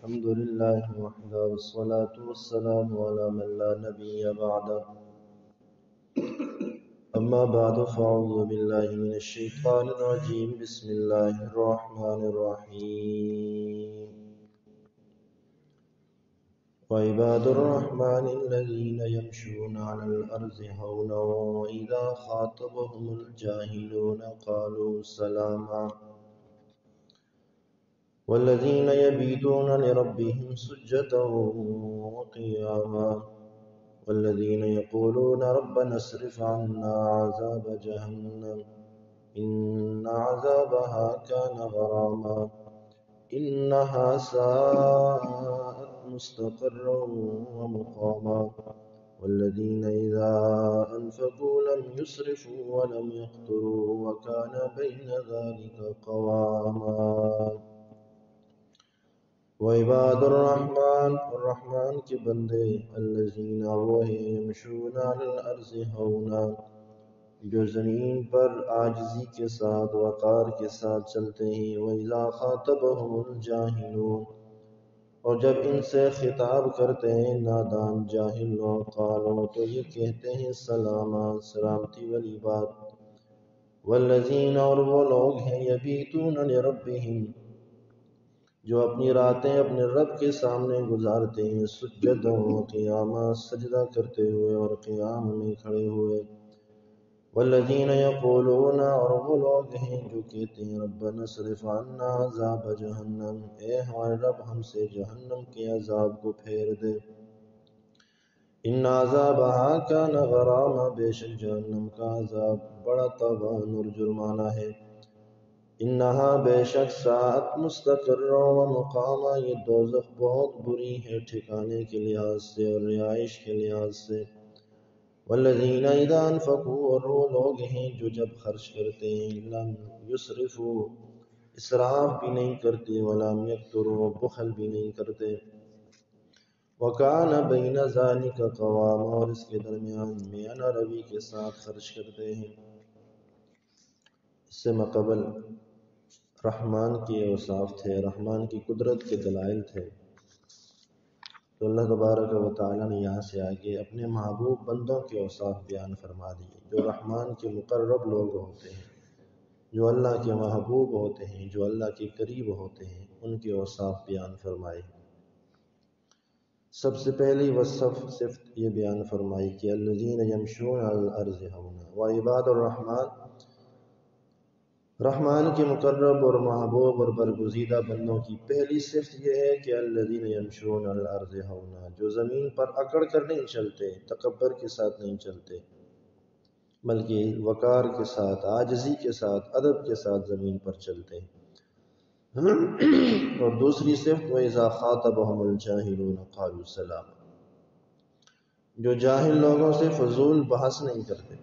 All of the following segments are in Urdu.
الحمد لله وحده والصلاة والسلام على من لا نبي بعده أما بعد فأعوذ بالله من الشيطان الرجيم بسم الله الرحمن الرحيم وعباد الرحمن الذين يمشون على الأرض هونا وإذا خاطبهم الجاهلون قالوا سلاما والذين يبيتون لربهم سجدا وقياما والذين يقولون ربنا اصرف عنا عذاب جهنم إن عذابها كان غراما إنها ساءت مستقرا ومقاما والذين إذا أنفقوا لم يسرفوا ولم يقتروا وكان بين ذلك قواما وعباد الرحمن کے بندے الذین وہ ہیں یمشون علی الارض ہونا جو زمین پر عاجزی کے ساتھ وقار کے ساتھ چلتے ہیں وَإِذَا خَاطَبَهُمُ الْجَاهِلُونَ اور جب ان سے خطاب کرتے ہیں نادان جاہل لوگ قالوا تو یہ کہتے ہیں سلاما سلامتی والی بات والذین اور وہ لوگ ہیں یبیتون لربہم جو اپنی راتیں اپنے رب کے سامنے گزارتے ہیں سجدہ و قیاما سجدہ کرتے ہوئے اور قیام میں کھڑے ہوئے والذین یقولون اور وہ لوگ ہیں جو کہتے ہیں ربنا اصرف عنا عذاب جہنم اے ہمارے رب ہم سے جہنم کے عذاب کو پھیر دے ان عذابها کان غراما بے شک جہنم کا عذاب بڑا تاوان اور جرمانہ ہے انہا بے شک ساعت مستقر و مقامہ یہ دوزخ بہت بری ہے ٹھکانے کے لحاظ سے اور رہائش کے لحاظ سے والذین اذا انفقوا اور وہ لوگ ہیں جو جب خرچ کرتے ہیں لم یسرفوا اسراف بھی نہیں کرتے ولم یقتروا بخل بھی نہیں کرتے وکان بین ذلک قواما اور اس کے درمیان میانہ روی کے ساتھ خرچ کرتے ہیں اس سے مقبل رحمان کی اوصاف تھے رحمان کی قدرت کے دلائل تھے تو اللہ تبارک و تعالیٰ نے یہاں سے آگے اپنے محبوب بندوں کے اوصاف بیان فرما دیے جو رحمان کے مقرب لوگ ہوتے ہیں جو اللہ کے محبوب ہوتے ہیں جو اللہ کے قریب ہوتے ہیں ان کے اوصاف بیان فرمائے سب سے پہلی صفت یہ بیان فرمائی کہ الذین یمشون علی الارض ہونا وعباد الرحمن رحمان کے مقرب اور محبوب اور برگزیدہ بندوں کی پہلی صفت یہ ہے کہ الذین یمشون علی الارض ہونا جو زمین پر اکڑ کر نہیں چلتے تکبر کے ساتھ نہیں چلتے بلکہ وقار کے ساتھ عاجزی کے ساتھ ادب کے ساتھ زمین پر چلتے اور دوسری صفت وَإِذَا خَاطَبَهُمُ الْجَاهِلُونَ قَالُوا سَلَامًا جو جاہل لوگوں سے فضول بحث نہیں کرتے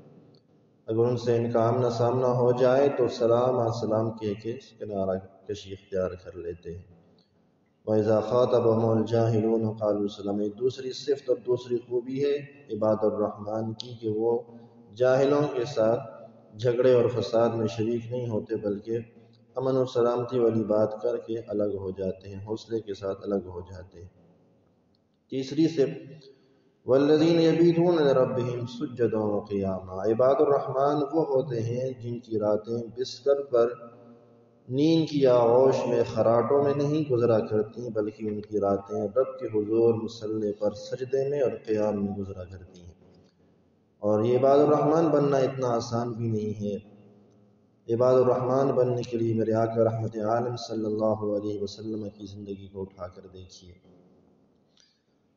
اگر ان سے ان کا آمنا سامنا ہو جائے تو سلام سلام کہہ کے کنارہ کشی اختیار کر لیتے ہیں وَإِذَا خَاطَبَهُمُ الْجَاهِلُونَ قَالُوا سَلَامًا دوسری صفت اور دوسری خوبی ہے عباد الرحمن کی کہ وہ جاہلوں کے ساتھ جھگڑے اور فساد میں شریک نہیں ہوتے بلکہ امن و سلامتی والی بات کر کے الگ ہو جاتے ہیں حوصلے کے ساتھ الگ ہو جاتے ہیں تیسری صفت والذین یبیتون لربہم سجدا وقیاما عباد الرحمن وہ ہوتے ہیں جن کی راتیں بستر پر نیند کی آغوش میں خراٹوں میں نہیں گزرا کرتی بلکہ ان کی راتیں رب کے حضور مصلی پر سجدے میں اور قیام میں گزرا کرتی ہیں اور یہ عباد الرحمن بننا اتنا آسان بھی نہیں ہے عباد الرحمن بننے کے لیے میرے آقا رحمت عالم صلی اللہ علیہ وسلم کی زندگی کو اٹھا کر دیکھیے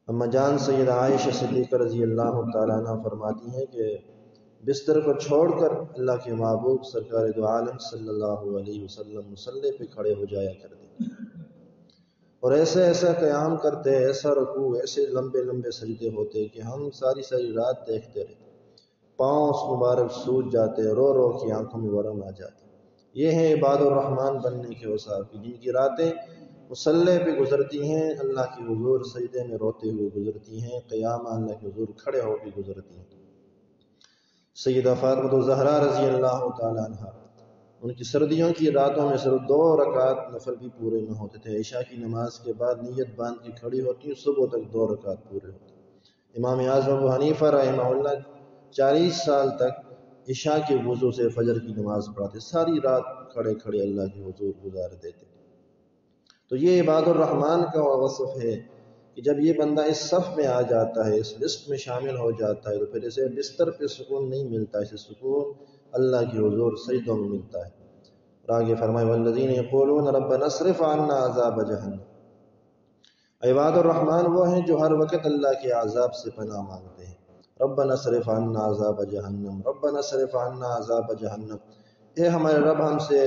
اما جان سید عائشہ صدیقہ رضی اللہ تعالیٰ عنہ فرماتی ہیں کہ بستر کو چھوڑ کر اللہ کے محبوب سرکار دو عالم صلی اللہ علیہ وسلم مصلی پہ کھڑے ہو جایا کرتے اور ایسا ایسا قیام کرتے ایسا رکوع ایسے لمبے لمبے سجدے ہوتے کہ ہم ساری رات دیکھتے رہتے پاؤں اس مبارک سوج جاتے رو رو کی آنکھوں میں ورم آ جاتے یہ ہیں عباد الرحمن بننے کے اوصاف جن کی راتیں مصلی پہ گزرتی ہیں اللہ کے حضور سجدے میں روتے ہوئے گزرتی ہیں قیام اللہ کے حضور کھڑے ہو کے گزرتی ہیں سیدہ فاطمہ الزہرا رضی اللہ تعالیٰ عنہ ان کی سردیوں کی راتوں میں صرف 2 رکعت نفل بھی پورے نہ ہوتے تھے، عشاء کی نماز کے بعد نیت باندھ کے کھڑی ہوتی، صبح تک 2 رکعت پورے ہوتے۔ امام اعظم ابو حنیفہ رحمہ اللہ 40 سال تک عشاء کے وضو سے فجر کی نماز پڑھاتے، ساری رات کھڑے کھڑے اللہ کے حضور گزار دیتے۔ تو یہ عباد الرحمن کا وصف ہے کہ جب یہ بندہ اس صف میں آ جاتا ہے، اس لسٹ میں شامل ہو جاتا ہے، تو پھر اسے بستر پہ سکون نہیں ملتا، اسے سکون اللہ کے حضور سجدوں میں ملتا ہے۔ اور آگے فرمائے والذین یقولون ربنا اصرف عنا عذاب جہنم، عباد الرحمن وہ ہیں جو ہر وقت اللہ کے عذاب سے پناہ مانگتے ہیں۔ ربنا اصرف عنا عذاب جہنم، ربنا اصرف عنا عذاب جہنم، اے ہمارے رب ہم سے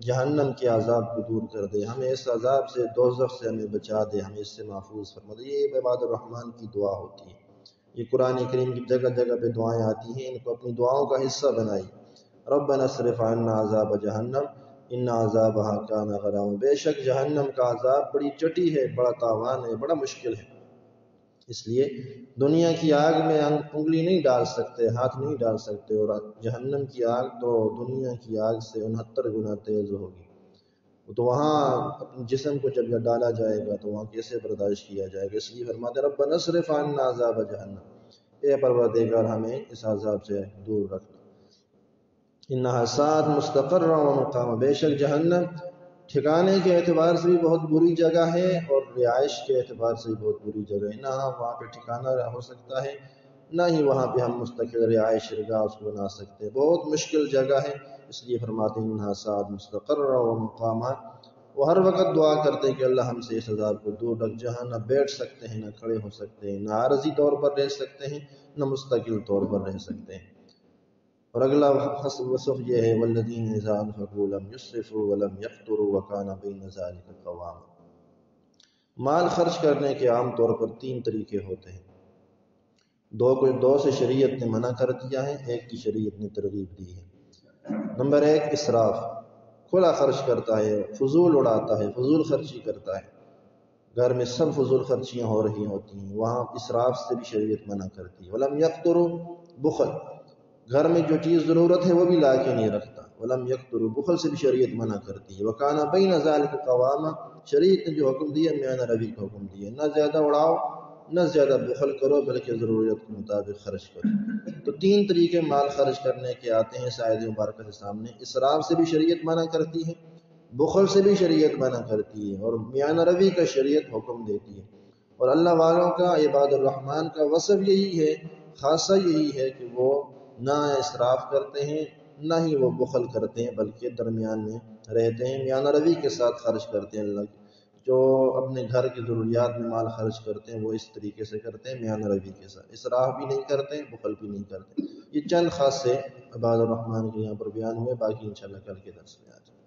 جہنم کے عذاب کو دور کر دے، ہمیں اس عذاب سے، دوزخ سے ہمیں بچا دے، ہمیں اس سے محفوظ فرما دے۔ یہ عباد الرحمن کی دعا ہوتی ہے۔ یہ قرآن کریم کی جگہ جگہ پہ دعائیں آتی ہیں، ان کو اپنی دعاؤں کا حصہ بنائی۔ ربنا اصرف عنا عذاب جہنم ان عذابها کان غراما، بے شک جہنم کا عذاب بڑی چٹی ہے، بڑا تاوان ہے، بڑا مشکل ہے۔ اس لیے دنیا کی آگ میں انگلی نہیں ڈال سکتے، ہاتھ نہیں ڈال سکتے، اور جہنم کی آگ تو دنیا کی آگ سے 69 گنا تیز ہوگی۔ تو وہاں اپنے جسم کو جب ڈالا جائے گا تو وہاں کیسے برداشت کیا جائے گا؟ اس لیے فرماتے ہیں ربنا اصرف عنا عذاب جہنم، اے پروردگار ہمیں اس عذاب سے دور رکھنا۔ انہا ساعت مستقر و مقام، بے شک جہنم ٹھکانے کے اعتبار سے بھی بہت بری جگہ ہے، اور رہائش کے اعتبار سے بھی بہت بری جگہ ہے۔ نہ وہاں پہ ٹھکانہ ہو سکتا ہے، نہ ہی وہاں پہ ہم مستقل رہائش گاہ اس کو بنا سکتے ہیں، بہت مشکل جگہ ہے۔ اس لیے فرماتے ہیں انہا ساعت مستقر و مقامہ، وہ ہر وقت دعا کرتے ہیں کہ اللہ ہم سے اس عذاب کو دور رکھ، جہاں نہ بیٹھ سکتے ہیں، نہ کھڑے ہو سکتے ہیں، نہ عارضی طور پر رہ سکتے ہیں، نہ مستقل طور پر رہ سکتے ہیں۔ اور اگلا وصف یہ ہے والذین اذا انفقوا لم یسرفوا ولم یقتروا وکان بین ذلک قواما، مال خرچ کرنے کے عام طور پر 3 طریقے ہوتے ہیں۔ دو سے شریعت نے منع کر دیا ہے، ایک کی شریعت نے ترغیب دی ہے۔ نمبر 1 اسراف، کھلا خرچ کرتا ہے، فضول اڑاتا ہے، فضول خرچی کرتا ہے۔ گھر میں سب فضول خرچیاں ہو رہی ہوتی ہیں، وہاں اسراف سے بھی شریعت منع کرتی ہے۔ ولم یقتروا، بخل، گھر میں جو چیز ضرورت ہے وہ بھی لا کے نہیں رکھتا۔ ولم یقتروا، بخل سے بھی شریعت منع کرتی ہے۔ وکان بین ذلک قواما، شریعت نے جو حکم دیا میانہ روی کا حکم دیا، نہ زیادہ اڑاؤ نہ زیادہ بخل کرو، بلکہ ضرورت کے مطابق خرچ کرو۔ تو 3 طریقے مال خرچ کرنے کے آتے ہیں اس آیت مبارکہ کے سامنے۔ اسراف سے بھی شریعت منع کرتی ہے، بخل سے بھی شریعت منع کرتی ہے، اور میانہ روی کا شریعت حکم دیتی ہے۔ اور اللہ والوں کا، عباد الرحمن کا وصف یہی ہے، خاصہ یہی ہے کہ وہ نہ اسراف کرتے ہیں نہ ہی وہ بخل کرتے ہیں، بلکہ درمیان میں رہتے ہیں، میانہ روی کے ساتھ خرچ کرتے ہیں۔ اللہ جو اپنے گھر کی ضروریات میں مال خرچ کرتے ہیں وہ اس طریقے سے کرتے ہیں، میانہ روی کے ساتھ، اسراف بھی نہیں کرتے، بخل بھی نہیں کرتے۔ یہ چند خاصے عباد الرحمن کے یہاں پر بیان ہوئے، باقی انشاءاللہ کل کے درس میں آ جائیں۔